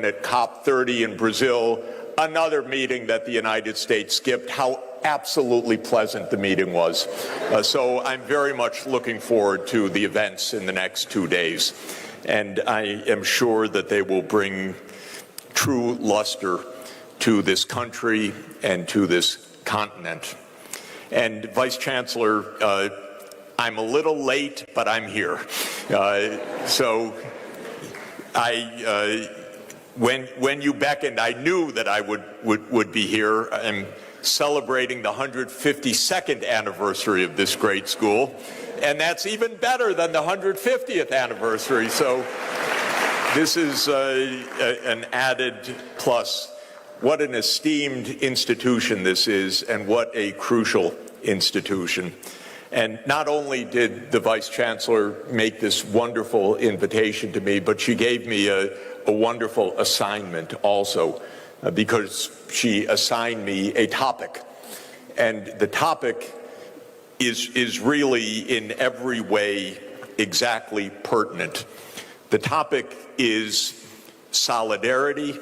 at COP30 in Brazil, another meeting that the United States skipped, how absolutely pleasant the meeting was. So I'm very much looking forward to the events in the next 2 days. And I am sure that they will bring true luster to this country and to this continent. And Vice Chancellor, I'm a little late, but I'm here. When you beckoned, I knew that I would be here. I'm celebrating the 152nd anniversary of this great school, and that's even better than the 150th anniversary. So this is an added plus. What an esteemed institution this is, and what a crucial institution. And not only did the Vice Chancellor make this wonderful invitation to me, but she gave me a wonderful assignment also, because she assigned me a topic. And the topic is really in every way exactly pertinent. The topic is solidarity,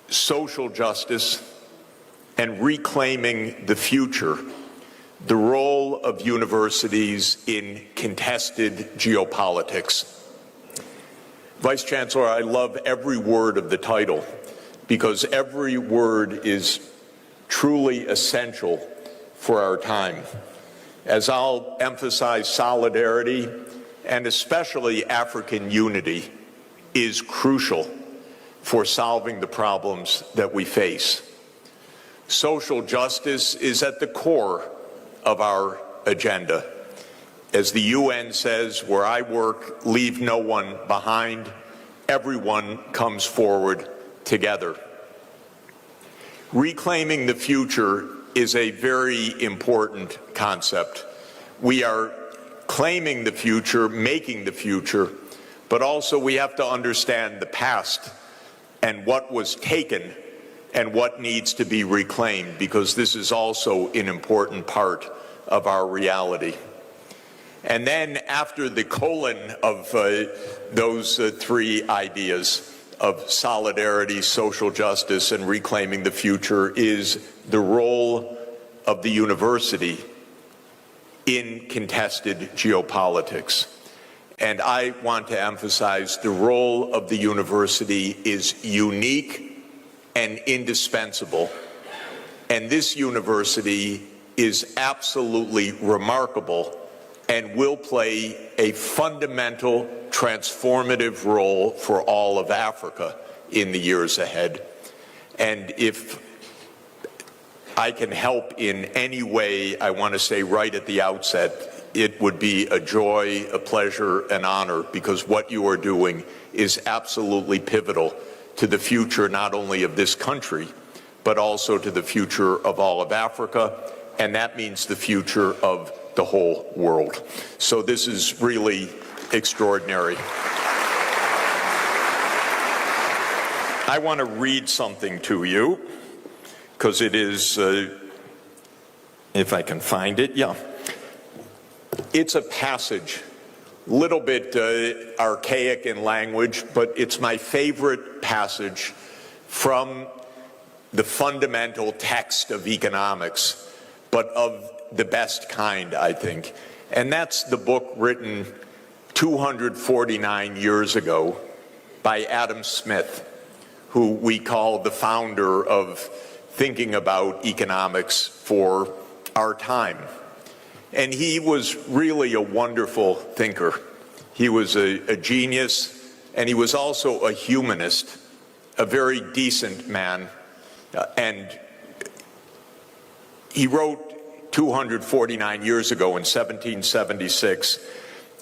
social justice, and reclaiming the future, the role of universities in contested geopolitics. Vice Chancellor, I love every word of the title, because every word is truly essential for our time. As I'll emphasize, solidarity, and especially African unity, is crucial for solving the problems that we face. Social justice is at the core of our agenda. As the UN says, where I work, leave no one behind. Everyone comes forward together. Reclaiming the future is a very important concept. We are claiming the future, making the future, but also we have to understand the past and what was taken and what needs to be reclaimed, because this is also an important part of our reality. And then after the colon of those three ideas of solidarity, social justice, and reclaiming the future is the role of the university in contested geopolitics. And I want to emphasize the role of the university is unique and indispensable. And this university is absolutely remarkable and will play a fundamental, transformative role for all of Africa in the years ahead. And if I can help in any way, I want to say right at the outset, it would be a joy, a pleasure, an honor, because what you are doing is absolutely pivotal to the future not only of this country, but also to the future of all of Africa, and that means the future of the whole world. So this is really extraordinary. I want to read something to you, because it is, if I can find it, yeah. It's a passage, little bit archaic in language, but it's my favorite passage from the fundamental text of economics, but of the best kind, I think. And that's the book written 249 years ago by Adam Smith, who we call the founder of thinking about economics for our time. And he was really a wonderful thinker. He was a genius, and he was also a humanist, a very decent man. And he wrote 249 years ago in 1776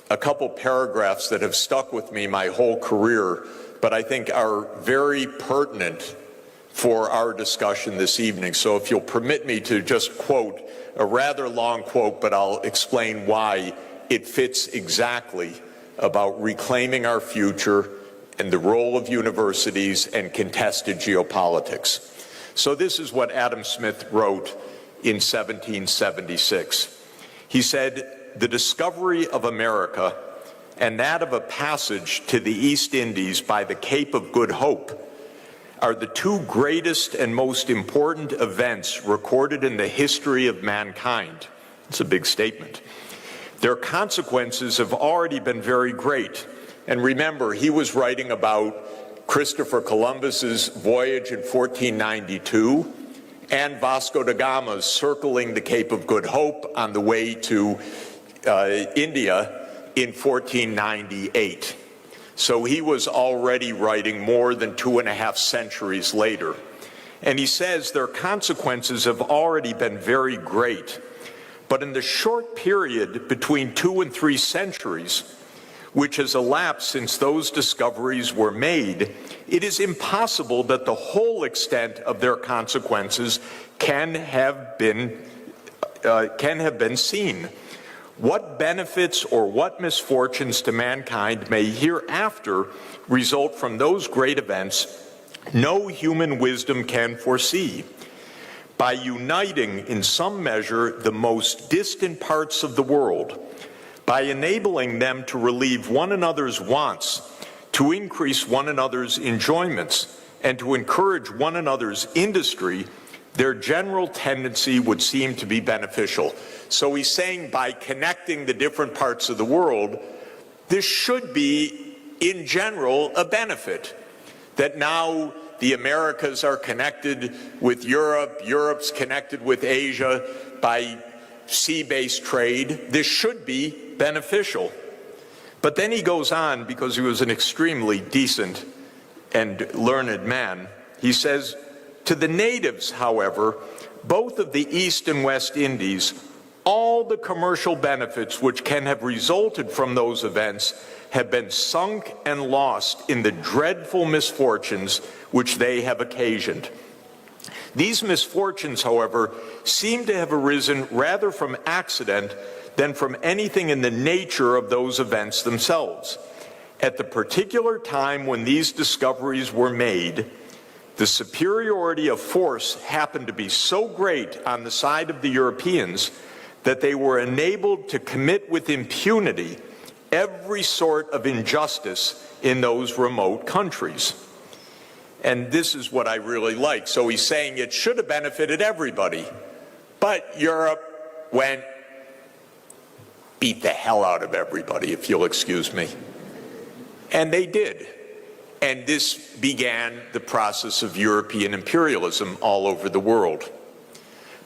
a couple paragraphs that have stuck with me my whole career, but I think are very pertinent for our discussion this evening. So if you'll permit me to just quote a rather long quote, but I'll explain why it fits exactly about reclaiming our future and the role of universities and contested geopolitics. So this is what Adam Smith wrote in 1776. He said, "The discovery of America and that of a passage to the East Indies by the Cape of Good Hope are the two greatest and most important events recorded in the history of mankind. It's a big statement. Their consequences have already been very great. And remember, he was writing about Christopher Columbus's voyage in 1492 and Vasco da Gama's circling the Cape of Good Hope on the way to India in 1498. So he was already writing more than 2.5 centuries later. And he says their consequences have already been very great. But in the short period between 2 and 3 centuries, which has elapsed since those discoveries were made, it is impossible that the whole extent of their consequences can have been seen. What benefits or what misfortunes to mankind may hereafter result from those great events, no human wisdom can foresee. By uniting in some measure the most distant parts of the world, by enabling them to relieve one another's wants, to increase one another's enjoyments, and to encourage one another's industry, their general tendency would seem to be beneficial. So he's saying by connecting the different parts of the world, this should be, in general, a benefit. That now the Americas are connected with Europe, Europe's connected with Asia by sea-based trade. This should be beneficial. But then he goes on, because he was an extremely decent and learned man, he says, to the natives, however, both of the East and West Indies, all the commercial benefits which can have resulted from those events have been sunk and lost in the dreadful misfortunes which they have occasioned. These misfortunes, however, seem to have arisen rather from accident than from anything in the nature of those events themselves. At the particular time when these discoveries were made, the superiority of force happened to be so great on the side of the Europeans that they were enabled to commit with impunity every sort of injustice in those remote countries. And this is what I really like. So he's saying it should have benefited everybody, but Europe went, beat the hell out of everybody, if you'll excuse me. And they did. And this began the process of European imperialism all over the world.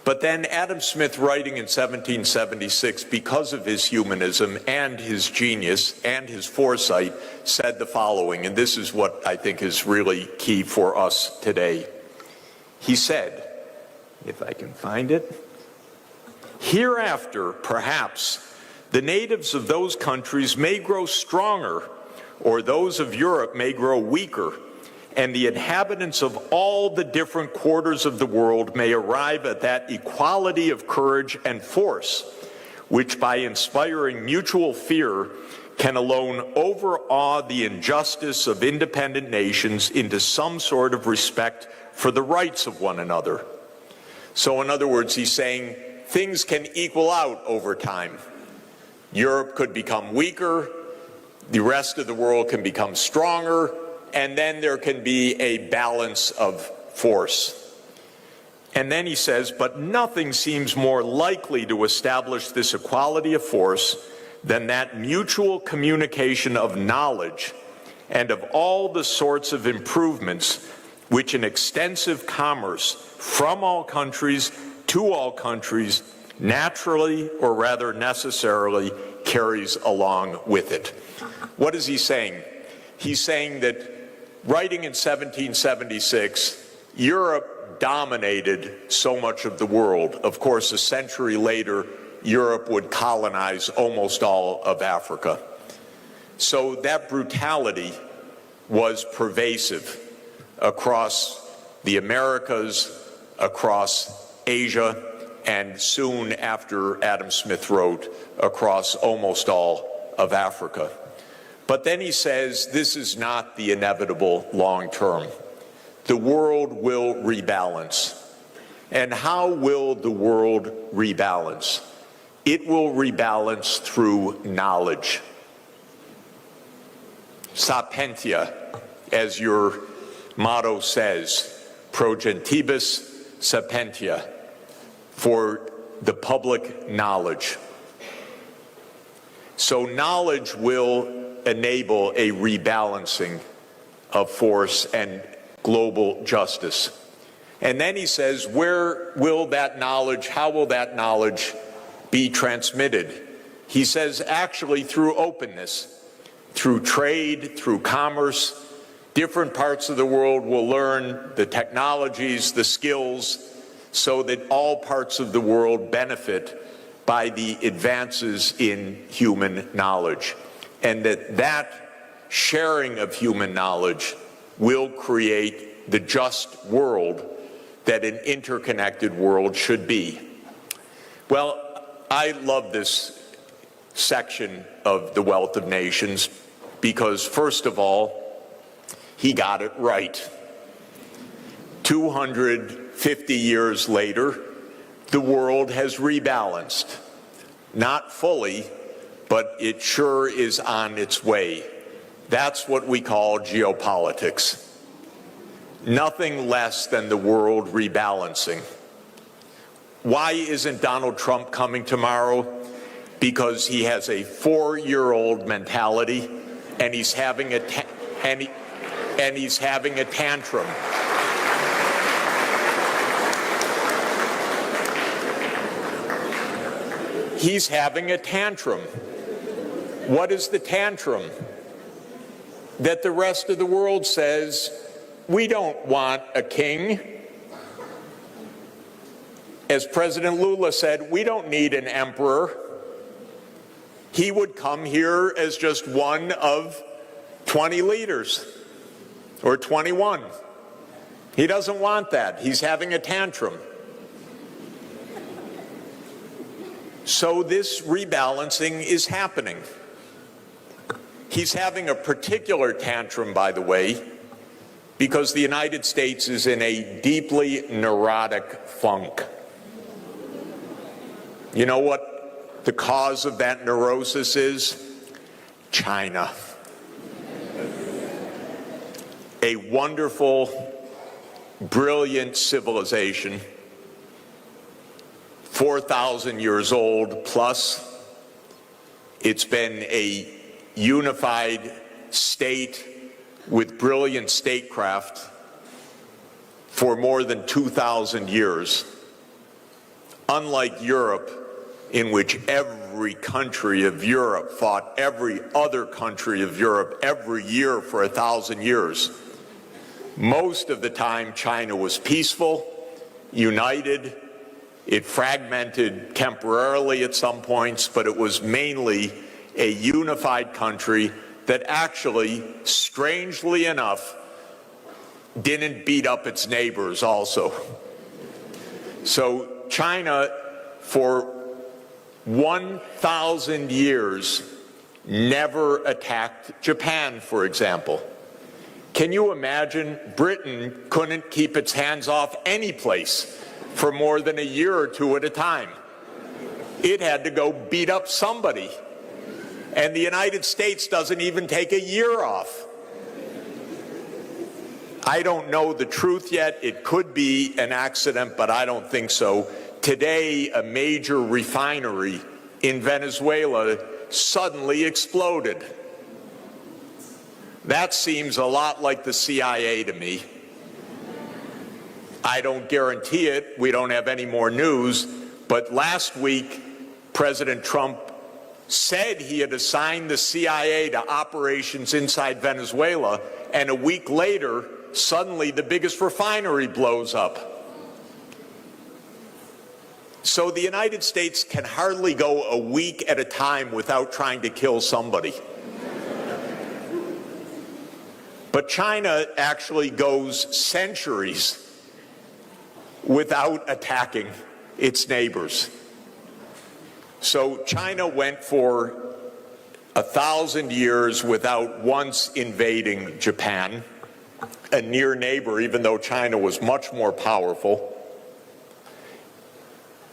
But then Adam Smith, writing in 1776, because of his humanism and his genius and his foresight, said the following, and this is what I think is really key for us today. He said, if I can find it, hereafter, perhaps, the natives of those countries may grow stronger, or those of Europe may grow weaker, and the inhabitants of all the different quarters of the world may arrive at that equality of courage and force, which by inspiring mutual fear can alone overawe the injustice of independent nations into some sort of respect for the rights of one another. So in other words, he's saying things can equal out over time. Europe could become weaker, the rest of the world can become stronger, and then there can be a balance of force. And then he says, but nothing seems more likely to establish this equality of force than that mutual communication of knowledge and of all the sorts of improvements which an extensive commerce from all countries to all countries naturally, or rather necessarily, carries along with it. What is he saying? He's saying that writing in 1776, Europe dominated so much of the world. Of course, a century later, Europe would colonize almost all of Africa. So that brutality was pervasive across the Americas, across Asia, and soon after Adam Smith wrote, across almost all of Africa. But then he says this is not the inevitable long term. The world will rebalance. And how will the world rebalance? It will rebalance through knowledge. sapientia, as your motto says, pro gentibus sapientia, for the public knowledge. So knowledge will enable a rebalancing of force and global justice. And then he says, where will that knowledge, how will that knowledge be transmitted? He says, actually through openness, through trade, through commerce. Different parts of the world will learn the technologies, the skills, so that all parts of the world benefit by the advances in human knowledge. And that sharing of human knowledge will create the just world that an interconnected world should be. Well, I love this section of The Wealth of Nations because, first of all, he got it right. 250 years later, the world has rebalanced. Not fully, but it sure is on its way. That's what we call geopolitics. Nothing less than the world rebalancing. Why isn't Donald Trump coming tomorrow? Because he has a 4-year-old mentality, and he's having a tantrum. He's having a tantrum. What is the tantrum? That the rest of the world says, we don't want a king. As President Lula said, we don't need an emperor. He would come here as just one of 20 leaders, or 21. He doesn't want that. He's having a tantrum. So this rebalancing is happening. He's having a particular tantrum, by the way, because the United States is in a deeply neurotic funk. You know what the cause of that neurosis is? China. A wonderful, brilliant civilization, 4,000 years old plus. It's been a unified state with brilliant statecraft for more than 2,000 years. Unlike Europe, in which every country of Europe fought every other country of Europe every year for 1,000 years. Most of the time, China was peaceful, united. It fragmented temporarily at some points, but it was mainly a unified country that actually, strangely enough, didn't beat up its neighbors also. So China, for 1,000 years, never attacked Japan, for example. Can you imagine? Britain couldn't keep its hands off any place for more than a year or two at a time. It had to go beat up somebody. And the United States doesn't even take a year off. I don't know the truth yet. It could be an accident, but I don't think so. Today, a major refinery in Venezuela suddenly exploded. That seems a lot like the CIA to me. I don't guarantee it. We don't have any more news. But last week, President Trump said he had assigned the CIA to operations inside Venezuela, and a week later, suddenly the biggest refinery blows up. So the United States can hardly go a week at a time without trying to kill somebody. But China actually goes centuries without attacking its neighbors. So China went for 1,000 years without once invading Japan, a near neighbor, even though China was much more powerful.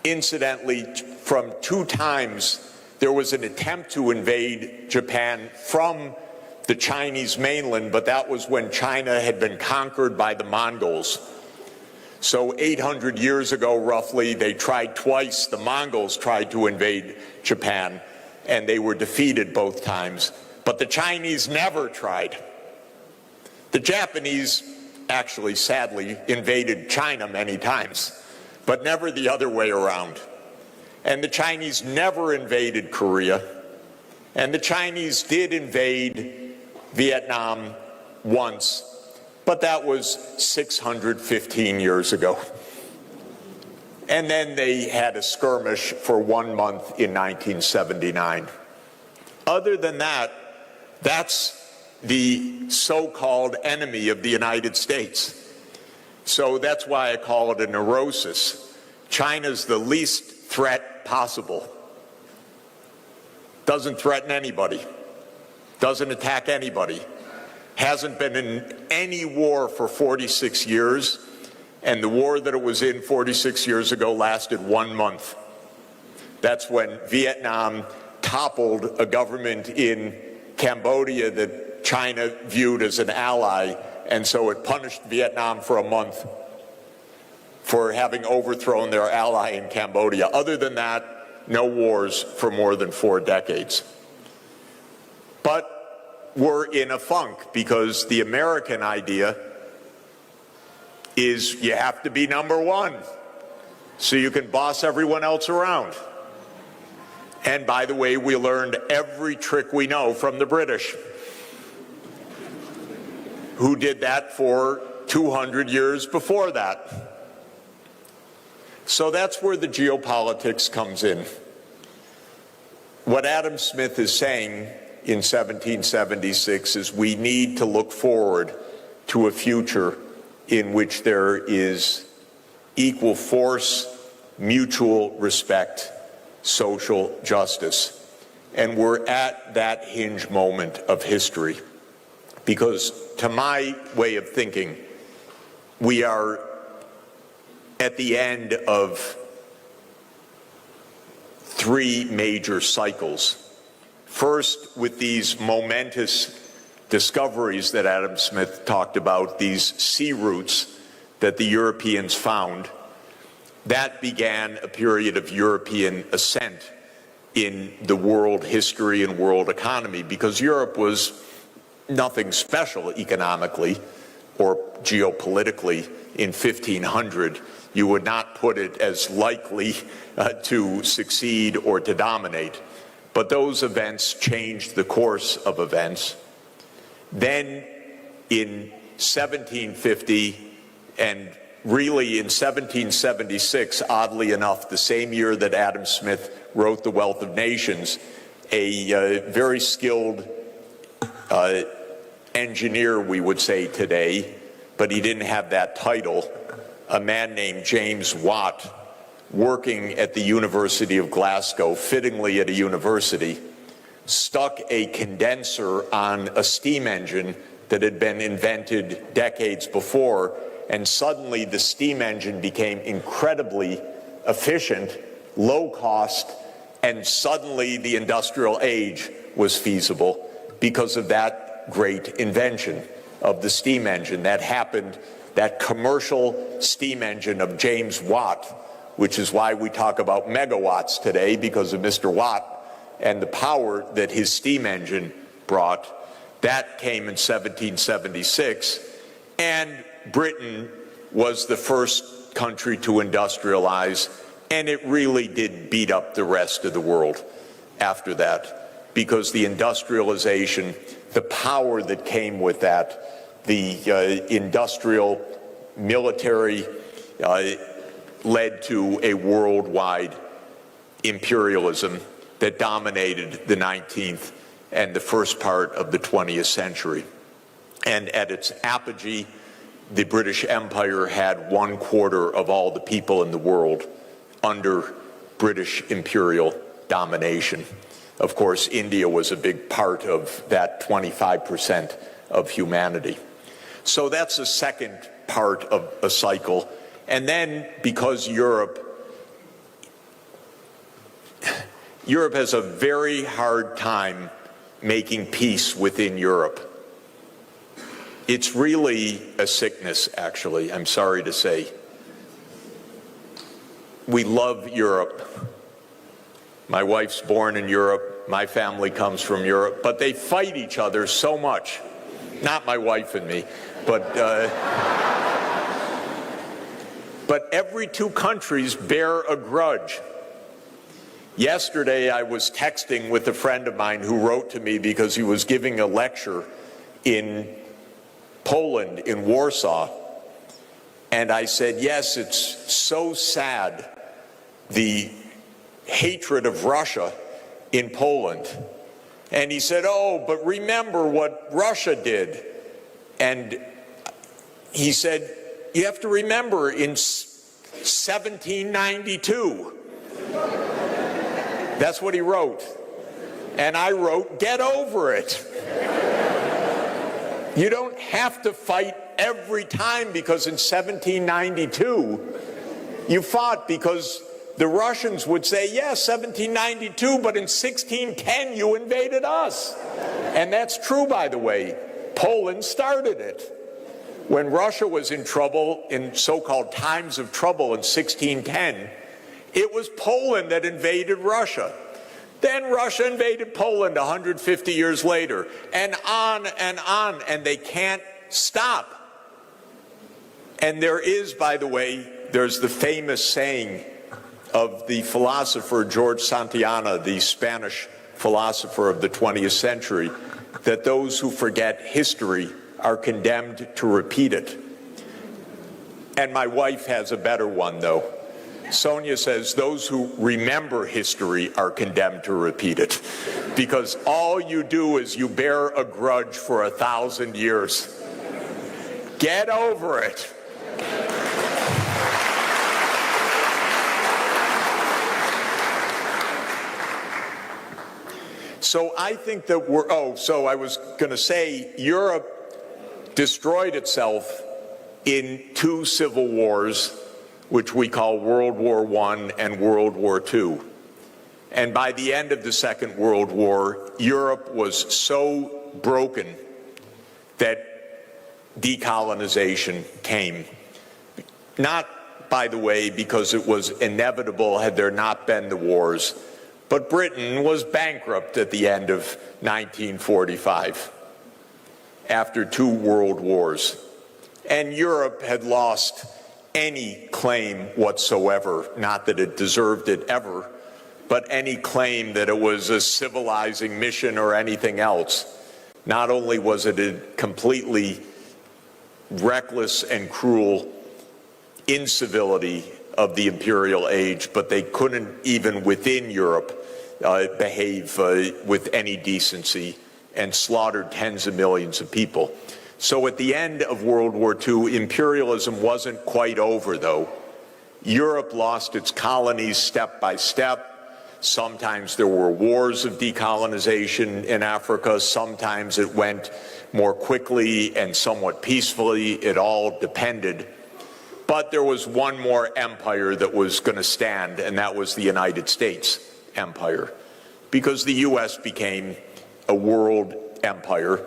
Incidentally, from 2 times, there was an attempt to invade Japan from the Chinese mainland, but that was when China had been conquered by the Mongols. So 800 years ago, roughly, they tried twice. The Mongols tried to invade Japan, and they were defeated both times. But the Chinese never tried. The Japanese actually, sadly, invaded China many times, but never the other way around. And the Chinese never invaded Korea. And the Chinese did invade Vietnam once, but that was 615 years ago. And then they had a skirmish for 1 month in 1979. Other than that, that's the so-called enemy of the United States. So that's why I call it a neurosis. China's the least threat possible. Doesn't threaten anybody. Doesn't attack anybody. Hasn't been in any war for 46 years, and the war that it was in 46 years ago lasted 1 month. That's when Vietnam toppled a government in Cambodia that China viewed as an ally, and so it punished Vietnam for a month for having overthrown their ally in Cambodia. Other than that, no wars for more than 4 decades. But we're in a funk because the American idea is you have to be number one so you can boss everyone else around. And by the way, we learned every trick we know from the British, who did that for 200 years before that. So that's where the geopolitics comes in. What Adam Smith is saying in 1776 is we need to look forward to a future in which there is equal force, mutual respect, social justice. And we're at that hinge moment of history. Because to my way of thinking, we are at the end of 3 major cycles. First, with these momentous discoveries that Adam Smith talked about, these sea routes that the Europeans found, that began a period of European ascent in the world history and world economy, because Europe was nothing special economically or geopolitically in 1500. You would not put it as likely to succeed or to dominate. But those events changed the course of events. Then in 1750 and really in 1776, oddly enough, the same year that Adam Smith wrote The Wealth of Nations, a very skilled engineer, we would say today, but he didn't have that title, a man named James Watt, working at the University of Glasgow, fittingly at a university, stuck a condenser on a steam engine that had been invented decades before, and suddenly the steam engine became incredibly efficient, low cost, and suddenly the industrial age was feasible because of that great invention of the steam engine. That happened, that commercial steam engine of James Watt, which is why we talk about megawatts today, because of Mr. Watt and the power that his steam engine brought. That came in 1776, and Britain was the first country to industrialize, and it really did beat up the rest of the world after that, because the industrialization, the power that came with that, the industrial military led to a worldwide imperialism that dominated the 19th and the first part of the 20th century. And at its apogee, the British Empire had 1/4 of all the people in the world under British imperial domination. Of course, India was a big part of that 25% of humanity. So that's the second part of a cycle. And then, because Europe has a very hard time making peace within Europe. It's really a sickness, actually, I'm sorry to say. We love Europe. My wife's born in Europe, my family comes from Europe, but they fight each other so much. Not my wife and me, but every two countries bear a grudge. Yesterday, I was texting with a friend of mine who wrote to me because he was giving a lecture in Poland, in Warsaw, and I said, yes, it's so sad, the hatred of Russia in Poland. And he said, oh, but remember what Russia did. And he said, you have to remember in 1792. That's what he wrote. And I wrote, get over it. You don't have to fight every time because in 1792 you fought because the Russians would say, yes, 1792, but in 1610 you invaded us. And that's true, by the way. Poland started it. When Russia was in trouble, in so-called times of trouble in 1610, it was Poland that invaded Russia. Then Russia invaded Poland 150 years later, and on, and they can't stop. And there is, by the way, there's the famous saying of the philosopher George Santayana, the Spanish philosopher of the 20th century, that those who forget history are condemned to repeat it. And my wife has a better one, though. Sonia says those who remember history are condemned to repeat it, because all you do is you bear a grudge for 1,000 years. Get over it. So I think that so I was going to say Europe destroyed itself in two civil wars, which we call World War I and World War II. And by the end of the Second World War, Europe was so broken that decolonization came. Not, by the way, because it was inevitable had there not been the wars, but Britain was bankrupt at the end of 1945, after 2 world wars. And Europe had lost any claim whatsoever, not that it deserved it ever, but any claim that it was a civilizing mission or anything else. Not only was it a completely reckless and cruel incivility of the imperial age, but they couldn't even within Europe behave with any decency and slaughtered tens of millions of people. So at the end of World War II, imperialism wasn't quite over, though. Europe lost its colonies step by step. Sometimes there were wars of decolonization in Africa. Sometimes it went more quickly and somewhat peacefully. It all depended. But there was one more empire that was going to stand, and that was the United States empire, because the U.S. became a world empire,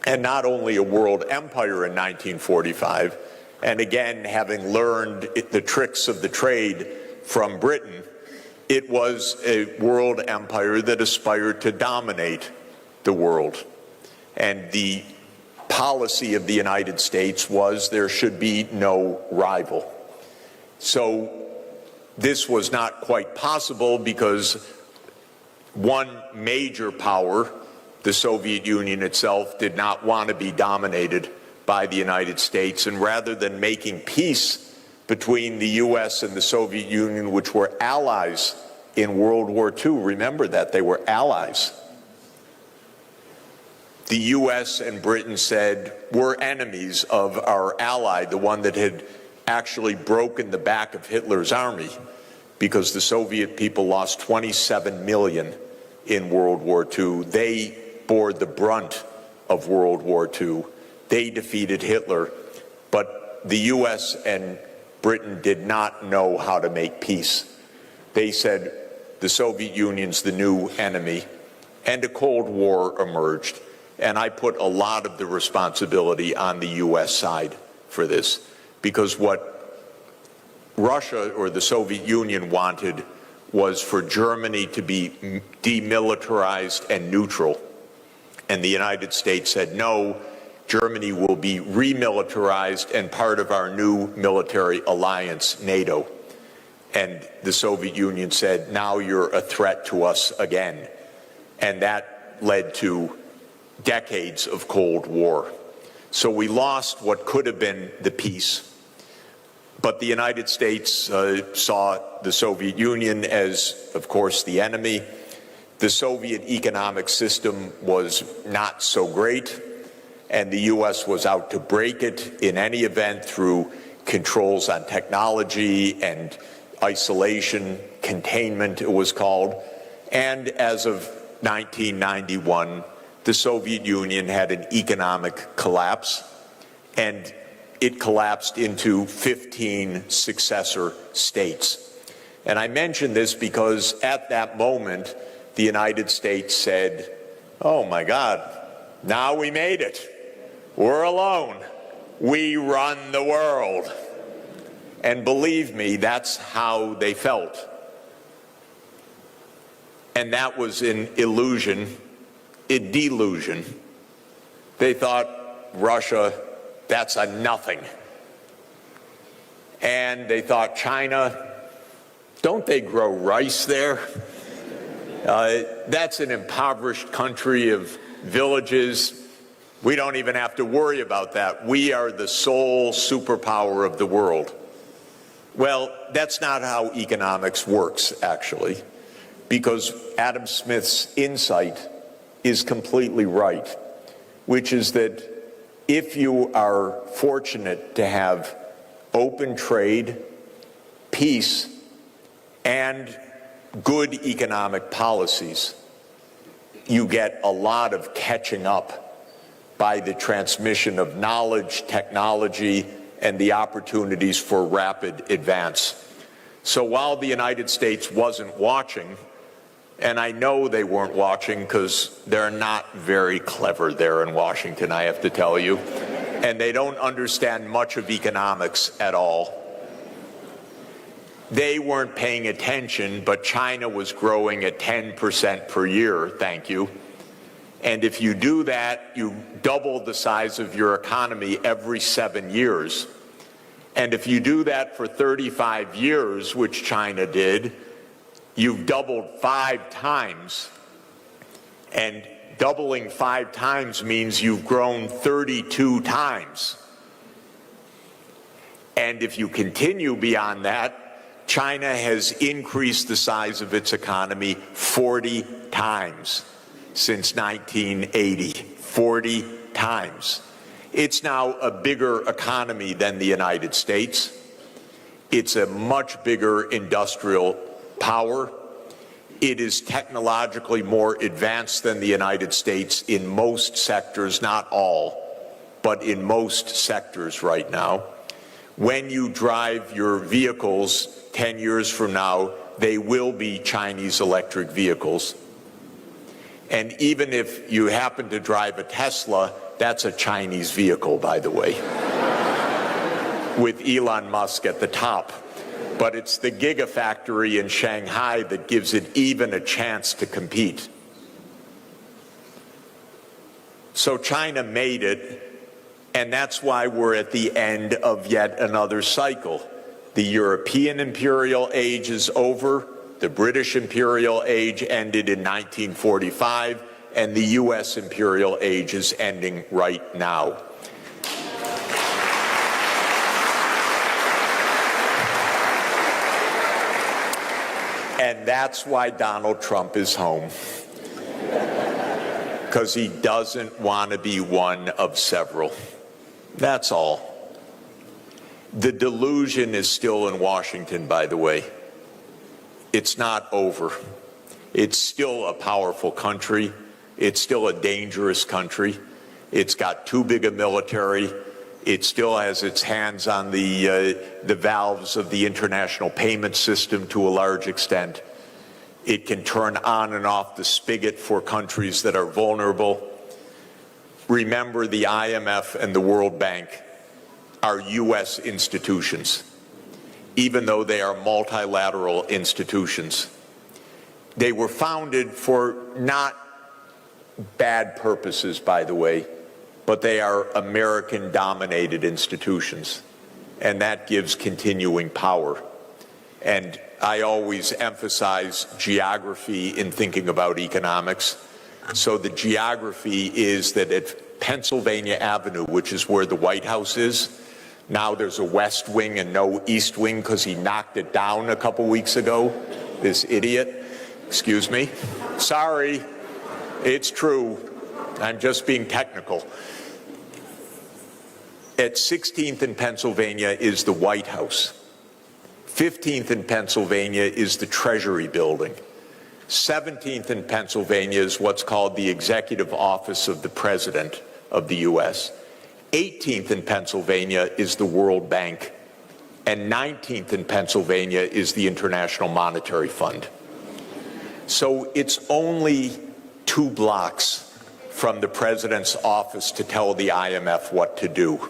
and not only a world empire in 1945, and again, having learned the tricks of the trade from Britain, it was a world empire that aspired to dominate the world. And the policy of the United States was there should be no rival. So this was not quite possible because one major power, the Soviet Union itself, did not want to be dominated by the United States. And rather than making peace between the U.S. and the Soviet Union, which were allies in World War II, remember that, they were allies. The U.S. and Britain said, we're enemies of our ally, the one that had actually broken the back of Hitler's army, because the Soviet people lost 27 million in World War II. They bore the brunt of World War II. They defeated Hitler, but the U.S. and Britain did not know how to make peace. They said, the Soviet Union's the new enemy, and a Cold War emerged. And I put a lot of the responsibility on the U.S. side for this, because what Russia or the Soviet Union wanted was for Germany to be demilitarized and neutral. And the United States said, no, Germany will be remilitarized and part of our new military alliance, NATO. And the Soviet Union said, now you're a threat to us again. And that led to decades of Cold War. So we lost what could have been the peace. But the United States saw the Soviet Union as, of course, the enemy. The Soviet economic system was not so great, and the U.S. was out to break it in any event through controls on technology and isolation, containment it was called. And as of 1991, the Soviet Union had an economic collapse, and it collapsed into 15 successor states. And I mention this because at that moment, the United States said, oh my God, now we made it. We're alone. We run the world. And believe me, that's how they felt. And that was an illusion, a delusion. They thought Russia, that's a nothing. And they thought China, don't they grow rice there? That's an impoverished country of villages. We don't even have to worry about that. We are the sole superpower of the world. Well, that's not how economics works, actually, because Adam Smith's insight is completely right, which is that if you are fortunate to have open trade, peace, and good economic policies, you get a lot of catching up by the transmission of knowledge, technology, and the opportunities for rapid advance. So while the United States wasn't watching, and I know they weren't watching because they're not very clever there in Washington, I have to tell you, and they don't understand much of economics at all. They weren't paying attention, but China was growing at 10% per year, thank you. And if you do that, you double the size of your economy every 7 years. And if you do that for 35 years, which China did, you've doubled 5 times. And doubling 5 times means you've grown 32 times. And if you continue beyond that, China has increased the size of its economy 40 times since 1980, 40 times. It's now a bigger economy than the United States. It's a much bigger industrial power. It is technologically more advanced than the United States in most sectors, not all, but in most sectors right now. When you drive your vehicles 10 years from now, they will be Chinese electric vehicles. And even if you happen to drive a Tesla, that's a Chinese vehicle, by the way, with Elon Musk at the top. But it's the gigafactory in Shanghai that gives it even a chance to compete. So China made it, and that's why we're at the end of yet another cycle. The European imperial age is over. The British imperial age ended in 1945, and the U.S. imperial age is ending right now. And that's why Donald Trump is home. Because he doesn't want to be one of several. That's all. The delusion is still in Washington, by the way. It's not over. It's still a powerful country. It's still a dangerous country. It's got too big a military. It still has its hands on the valves of the international payment system to a large extent. It can turn on and off the spigot for countries that are vulnerable. Remember, the IMF and the World Bank are U.S. institutions, even though they are multilateral institutions. They were founded for not bad purposes, by the way, but they are American-dominated institutions, and that gives continuing power. And I always emphasize geography in thinking about economics. So the geography is that at Pennsylvania Avenue, which is where the White House is, now there's a West Wing and no East Wing because he knocked it down a couple weeks ago, this idiot. Excuse me. Sorry, it's true. I'm just being technical. At 16th in Pennsylvania is the White House. 15th in Pennsylvania is the Treasury Building. 17th in Pennsylvania is what's called the Executive Office of the President of the U.S. 18th in Pennsylvania is the World Bank. And 19th in Pennsylvania is the International Monetary Fund. So it's only 2 blocks from the President's office to tell the IMF what to do.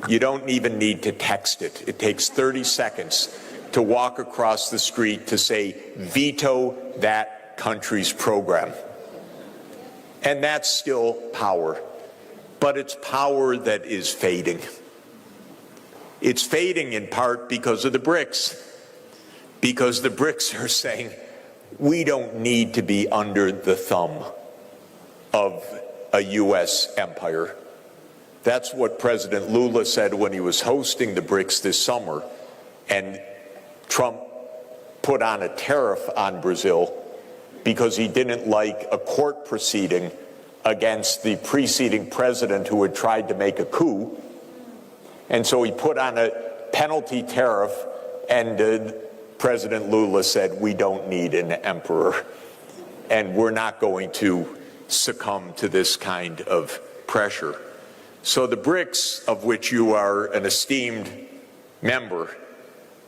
You don't even need to text it. It takes 30 seconds to walk across the street to say, veto that country's program. And that's still power. But it's power that is fading. It's fading in part because of the BRICS. Because the BRICS are saying, we don't need to be under the thumb of a U.S. empire. That's what President Lula said when he was hosting the BRICS this summer, and Trump put on a tariff on Brazil because he didn't like a court proceeding against the preceding president who had tried to make a coup. And so he put on a penalty tariff, and President Lula said, we don't need an emperor, and we're not going to succumb to this kind of pressure. So the BRICS, of which you are an esteemed member,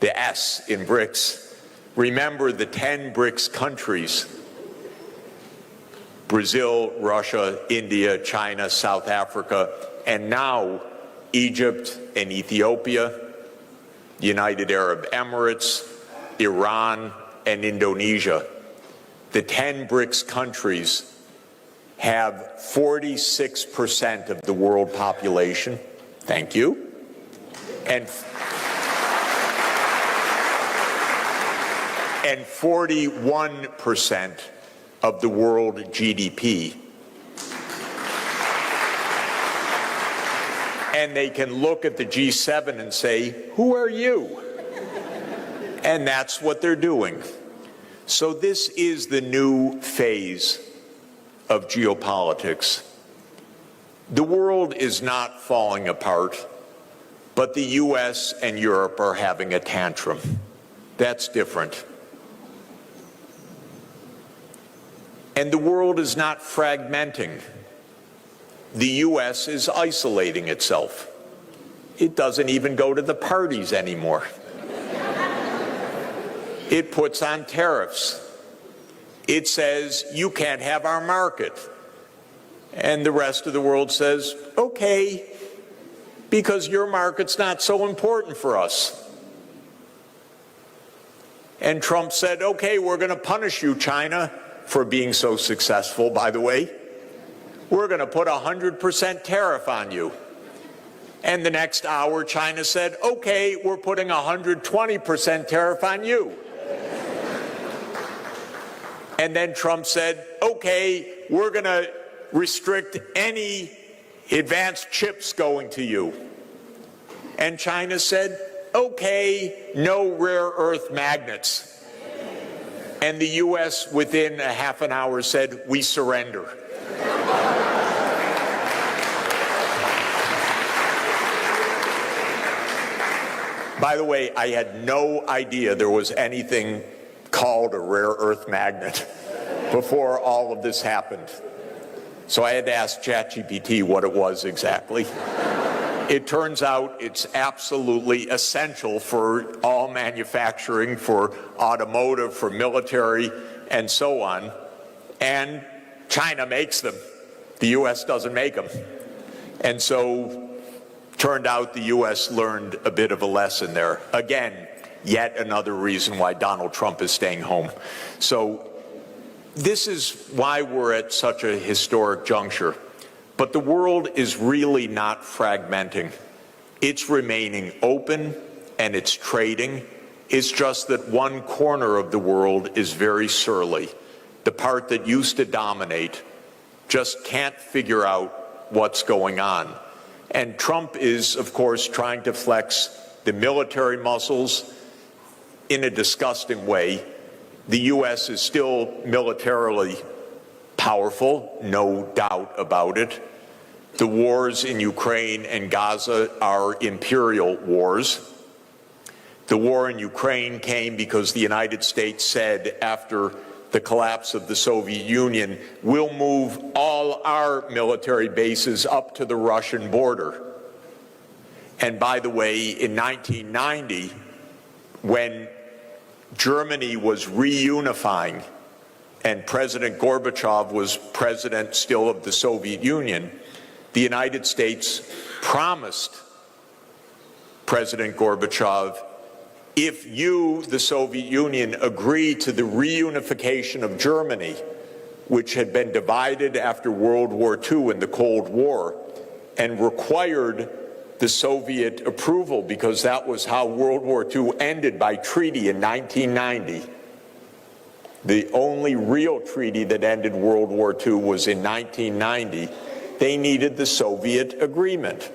the S in BRICS, remember the 10 BRICS countries, Brazil, Russia, India, China, South Africa, and now Egypt and Ethiopia, United Arab Emirates, Iran, and Indonesia. The 10 BRICS countries have 46% of the world population. Thank you. And 41% of the world GDP. And they can look at the G7 and say, who are you? And that's what they're doing. So this is the new phase of geopolitics. The world is not falling apart, but the U.S. and Europe are having a tantrum. That's different. And the world is not fragmenting. The U.S. is isolating itself. It doesn't even go to the parties anymore. It puts on tariffs. It says, you can't have our market. And the rest of the world says, okay, because your market's not so important for us. And Trump said, okay, we're going to punish you, China, for being so successful, by the way. We're going to put 100% tariff on you. And the next hour, China said, okay, we're putting 120% tariff on you. And then Trump said, okay, we're going to restrict any advanced chips going to you. And China said, okay, no rare earth magnets. And the U.S. within a half an hour said, we surrender. By the way, I had no idea there was anything called a rare earth magnet before all of this happened. So I had to ask ChatGPT what it was exactly. It turns out it's absolutely essential for all manufacturing, for automotive, for military, and so on, and China makes them. The U.S. doesn't make them. And so, turned out the U.S. learned a bit of a lesson there. Again, yet another reason why Donald Trump is staying home. So, this is why we're at such a historic juncture. But the world is really not fragmenting. It's remaining open and it's trading. It's just that one corner of the world is very surly. The part that used to dominate just can't figure out what's going on. And Trump is, of course, trying to flex the military muscles in a disgusting way. The U.S. is still militarily powerful, no doubt about it. The wars in Ukraine and Gaza are imperial wars. The war in Ukraine came because the United States said after the collapse of the Soviet Union, we'll move all our military bases up to the Russian border. And by the way, in 1990, when Germany was reunifying and President Gorbachev was president still of the Soviet Union, the United States promised President Gorbachev, if you, the Soviet Union, agree to the reunification of Germany, which had been divided after World War II in the Cold War, and required the Soviet approval because that was how World War II ended by treaty in 1990. The only real treaty that ended World War II was in 1990. They needed the Soviet agreement.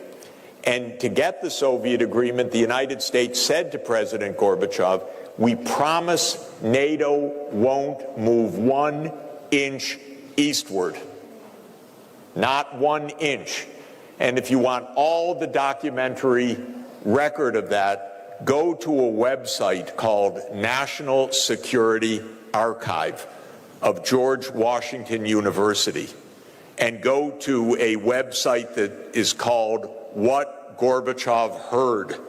And to get the Soviet agreement, the United States said to President Gorbachev, we promise NATO won't move 1 inch eastward. Not 1 inch. And if you want all the documentary record of that, go to a website called National Security Archive of George Washington University, and go to a website that is called What Gorbachev Heard,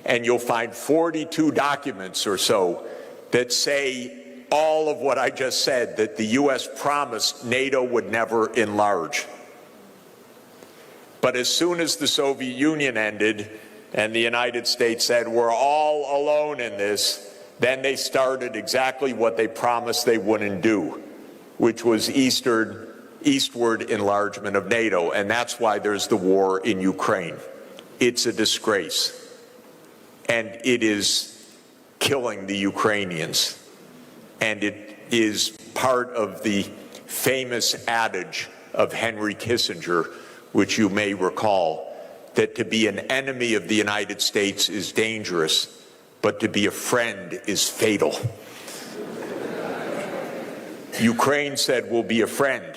and you'll find 42 documents or so that say all of what I just said, that the U.S. promised NATO would never enlarge. But as soon as the Soviet Union ended and the United States said, we're all alone in this, then they started exactly what they promised they wouldn't do, which was eastward enlargement of NATO, and that's why there's the war in Ukraine. It's a disgrace, and it is killing the Ukrainians, and it is part of the famous adage of Henry Kissinger, which you may recall, that to be an enemy of the United States is dangerous, but to be a friend is fatal. Ukraine said, we'll be a friend.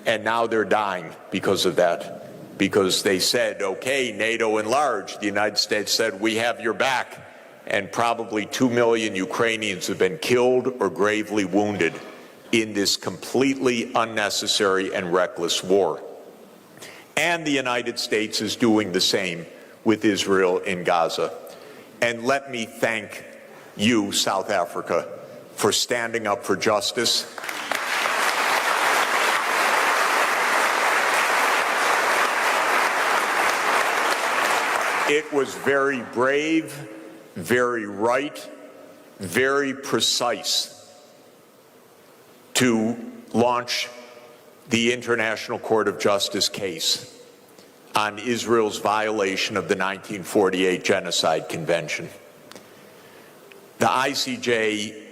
And now they're dying because of that, because they said, okay, NATO enlarged. The United States said, we have your back. And probably 2 million Ukrainians have been killed or gravely wounded in this completely unnecessary and reckless war. And the United States is doing the same with Israel in Gaza. And let me thank you, South Africa, for standing up for justice. It was very brave, very right, very precise to launch the International Court of Justice case on Israel's violation of the 1948 Genocide Convention. The ICJ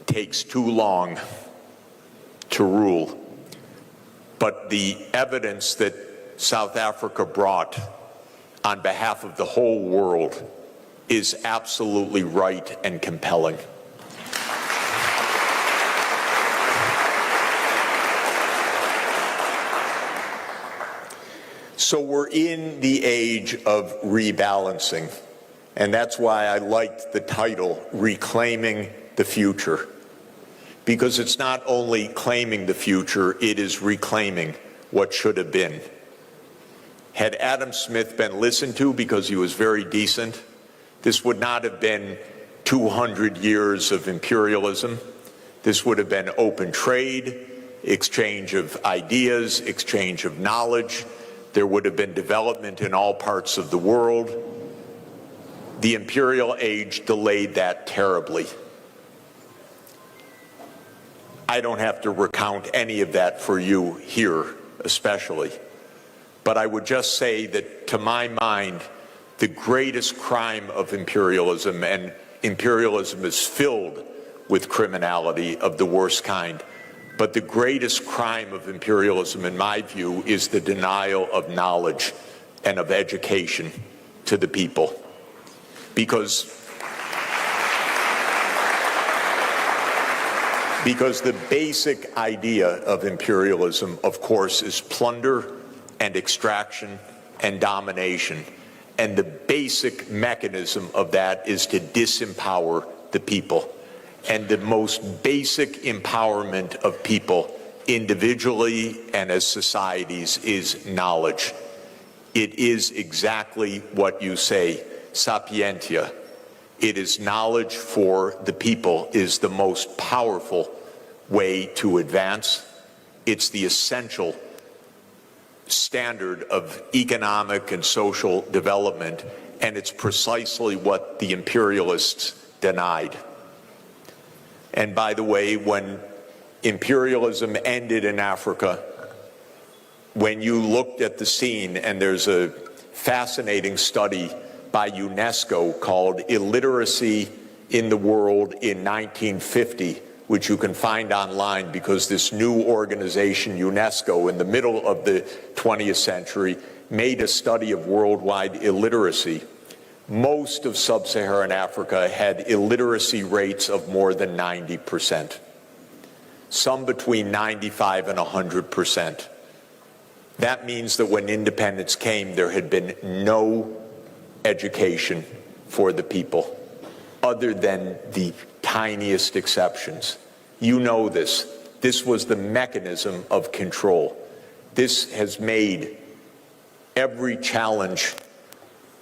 takes too long to rule, but the evidence that South Africa brought on behalf of the whole world is absolutely right and compelling. So we're in the age of rebalancing, and that's why I liked the title, Reclaiming the Future, because it's not only claiming the future, it is reclaiming what should have been. Had Adam Smith been listened to because he was very decent, this would not have been 200 years of imperialism. This would have been open trade, exchange of ideas, exchange of knowledge. There would have been development in all parts of the world. The imperial age delayed that terribly. I don't have to recount any of that for you here, especially. But I would just say that, to my mind, the greatest crime of imperialism, and imperialism is filled with criminality of the worst kind, but the greatest crime of imperialism, in my view, is the denial of knowledge and of education to the people. Because the basic idea of imperialism, of course, is plunder and extraction and domination. And the basic mechanism of that is to disempower the people. And the most basic empowerment of people, individually and as societies, is knowledge. It is exactly what you say, sapientia. It is knowledge for the people is the most powerful way to advance. It's the essential standard of economic and social development, and it's precisely what the imperialists denied. And by the way, when imperialism ended in Africa, when you looked at the scene, and there's a fascinating study by UNESCO called Illiteracy in the World in 1950, which you can find online because this new organization, UNESCO, in the middle of the 20th century, made a study of worldwide illiteracy. Most of sub-Saharan Africa had illiteracy rates of more than 90%, some between 95 and 100%. That means that when independence came, there had been no education for the people, other than the tiniest exceptions. You know this. This was the mechanism of control. This has made every challenge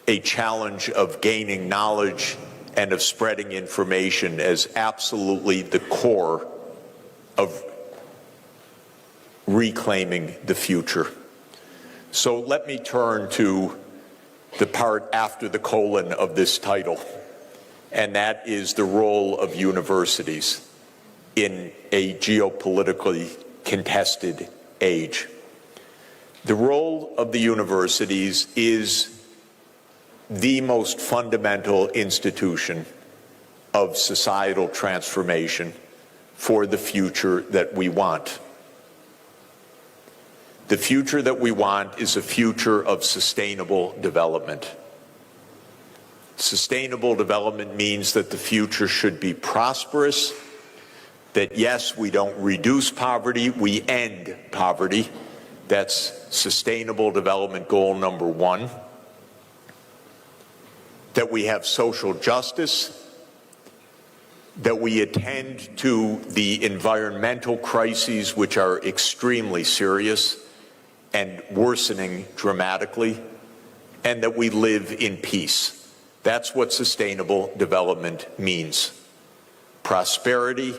a challenge of gaining knowledge and of spreading information as absolutely the core of reclaiming the future. So let me turn to the part after the colon of this title, and that is the role of universities in a geopolitically contested age. The role of the universities is the most fundamental institution of societal transformation for the future that we want. The future that we want is a future of sustainable development. Sustainable development means that the future should be prosperous, that yes, we don't reduce poverty, we end poverty. That's sustainable development goal number one. That we have social justice, that we attend to the environmental crises, which are extremely serious and worsening dramatically, and that we live in peace. That's what sustainable development means. Prosperity,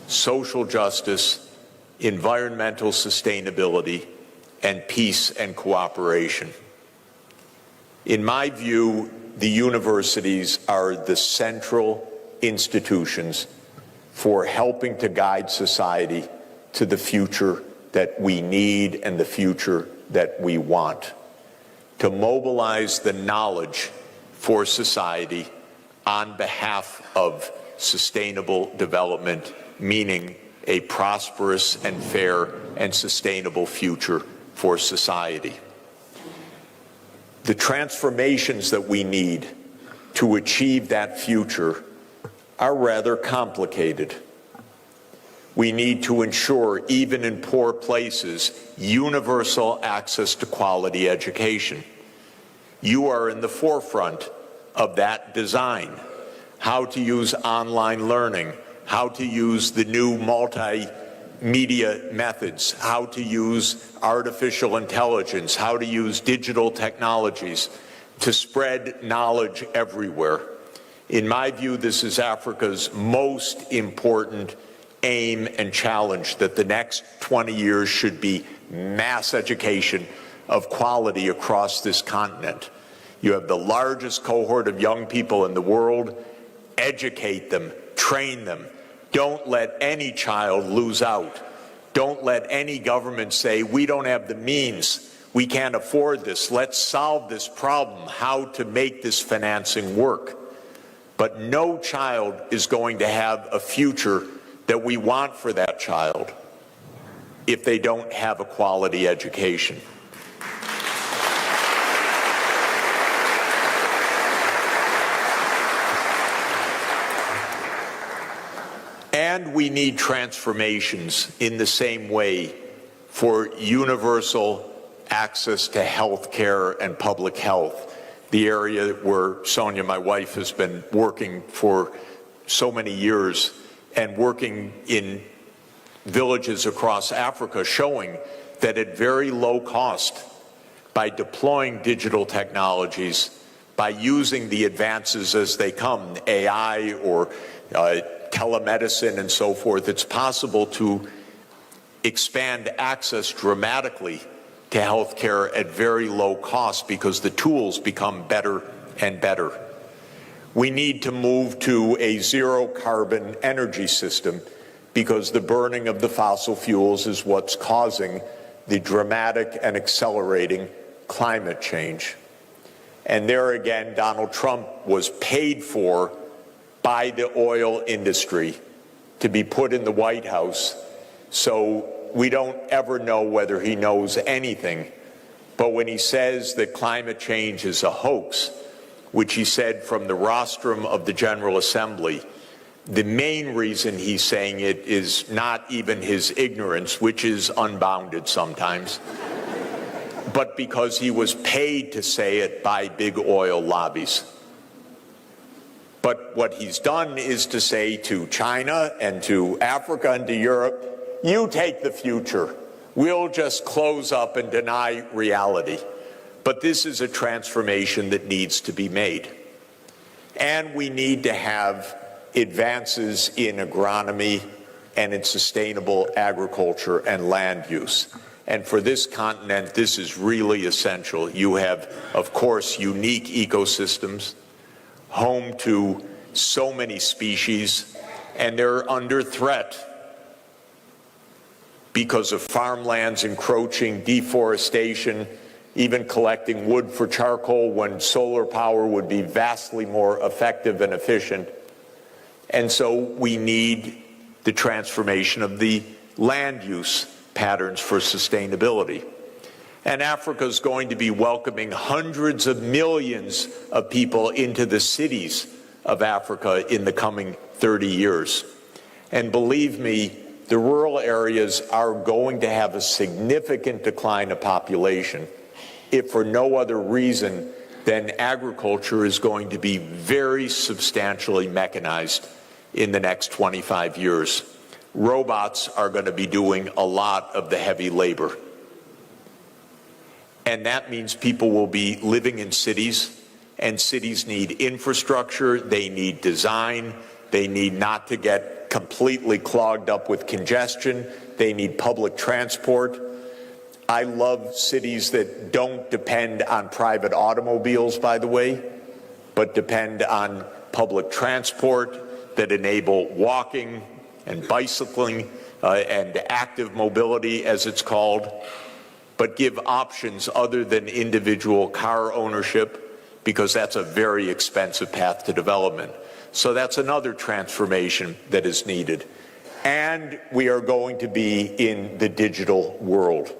social justice, environmental sustainability, and peace and cooperation. In my view, the universities are the central institutions for helping to guide society to the future that we need and the future that we want, to mobilize the knowledge for society on behalf of sustainable development, meaning a prosperous and fair and sustainable future for society. The transformations that we need to achieve that future are rather complicated. We need to ensure, even in poor places, universal access to quality education. You are in the forefront of that design. How to use online learning, how to use the new multimedia methods, how to use artificial intelligence, how to use digital technologies to spread knowledge everywhere. In my view, this is Africa's most important aim, and challenge that the next 20 years should be mass education of quality across this continent. You have the largest cohort of young people in the world. Educate them, train them. Don't let any child lose out. Don't let any government say, we don't have the means, we can't afford this, let's solve this problem, how to make this financing work. But no child is going to have a future that we want for that child if they don't have a quality education. And we need transformations in the same way for universal access to health care and public health, the area where Sonia, my wife, has been working for so many years and working in villages across Africa, showing that at very low cost, by deploying digital technologies, by using the advances as they come, AI or telemedicine and so forth, it's possible to expand access dramatically to health care at very low cost because the tools become better and better. We need to move to a zero carbon energy system because the burning of the fossil fuels is what's causing the dramatic and accelerating climate change. And there again, Donald Trump was paid for by the oil industry to be put in the White House. So we don't ever know whether he knows anything. But when he says that climate change is a hoax, which he said from the rostrum of the General Assembly, the main reason he's saying it is not even his ignorance, which is unbounded sometimes, but because he was paid to say it by big oil lobbies. But what he's done is to say to China and to Africa and to Europe, you take the future. We'll just close up and deny reality. But this is a transformation that needs to be made. And we need to have advances in agronomy and in sustainable agriculture and land use. And for this continent, this is really essential. You have, of course, unique ecosystems, home to so many species, and they're under threat because of farmlands encroaching, deforestation, even collecting wood for charcoal when solar power would be vastly more effective and efficient. And so we need the transformation of the land use patterns for sustainability. And Africa is going to be welcoming hundreds of millions of people into the cities of Africa in the coming 30 years. And believe me, the rural areas are going to have a significant decline of population, if for no other reason than agriculture is going to be very substantially mechanized in the next 25 years. Robots are going to be doing a lot of the heavy labor. And that means people will be living in cities, and cities need infrastructure, they need design, they need not to get completely clogged up with congestion, they need public transport. I love cities that don't depend on private automobiles, by the way, but depend on public transport that enable walking and bicycling and active mobility, as it's called, but give options other than individual car ownership, because that's a very expensive path to development. So that's another transformation that is needed. And we are going to be in the digital world.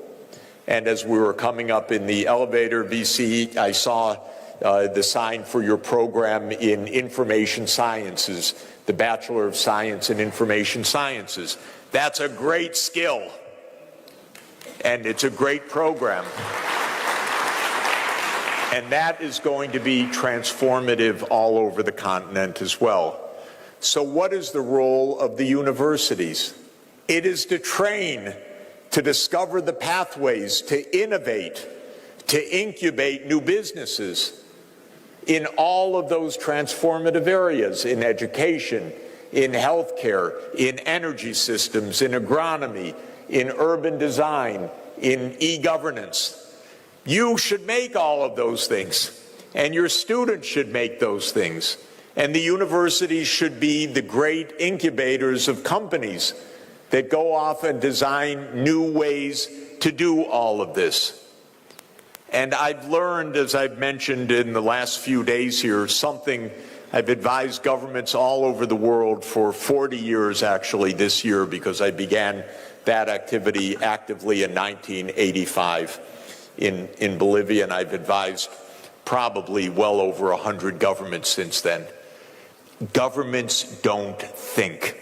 And as we were coming up in the elevator, VC, I saw the sign for your program in information sciences, the Bachelor of Science in Information Sciences. That's a great skill. And it's a great program. And that is going to be transformative all over the continent as well. So what is the role of the universities? It is to train, to discover the pathways, to innovate, to incubate new businesses in all of those transformative areas, in education, in healthcare, in energy systems, in agronomy, in urban design, in e-governance. You should make all of those things, and your students should make those things. And the universities should be the great incubators of companies that go off and design new ways to do all of this. And I've learned, as I've mentioned in the last few days here, something I've advised governments all over the world for 40 years actually this year, because I began that activity actively in 1985 in Bolivia, and I've advised probably well over 100 governments since then. Governments don't think.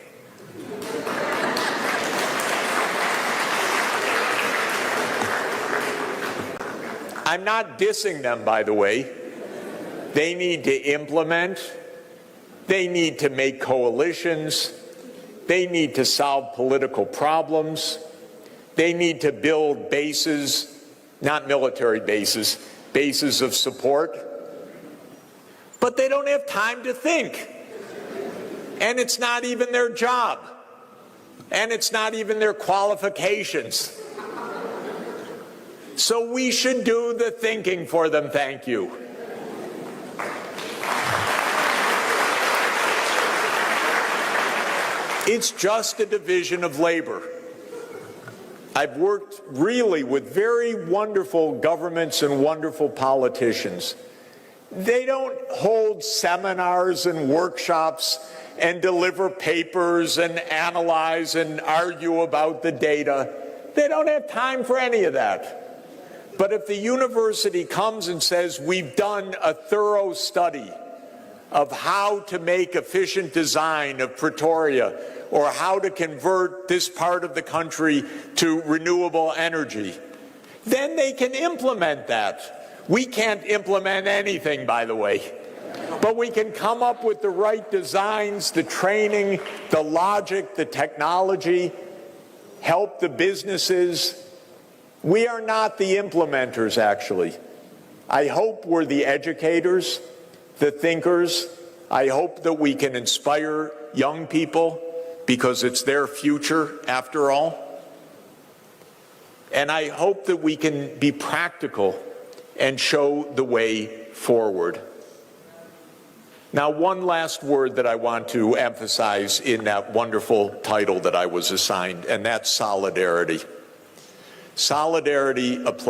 I'm not dissing them, by the way. They need to implement. They need to make coalitions. They need to solve political problems. They need to build bases, not military bases, bases of support. But they don't have time to think. And it's not even their job. And it's not even their qualifications. So we should do the thinking for them, thank you. It's just a division of labor. I've worked really with very wonderful governments and wonderful politicians. They don't hold seminars and workshops and deliver papers and analyze and argue about the data. They don't have time for any of that. But if the university comes and says, we've done a thorough study of how to make efficient design of Pretoria, or how to convert this part of the country to renewable energy, then they can implement that. We can't implement anything, by the way. But we can come up with the right designs, the training, the logic, the technology, help the businesses. We are not the implementers, actually. I hope we're the educators, the thinkers. I hope that we can inspire young people, because it's their future after all. And I hope that we can be practical and show the way forward. Now, one last word that I want to emphasize in that wonderful title that I was assigned, and that's solidarity. Solidarity applies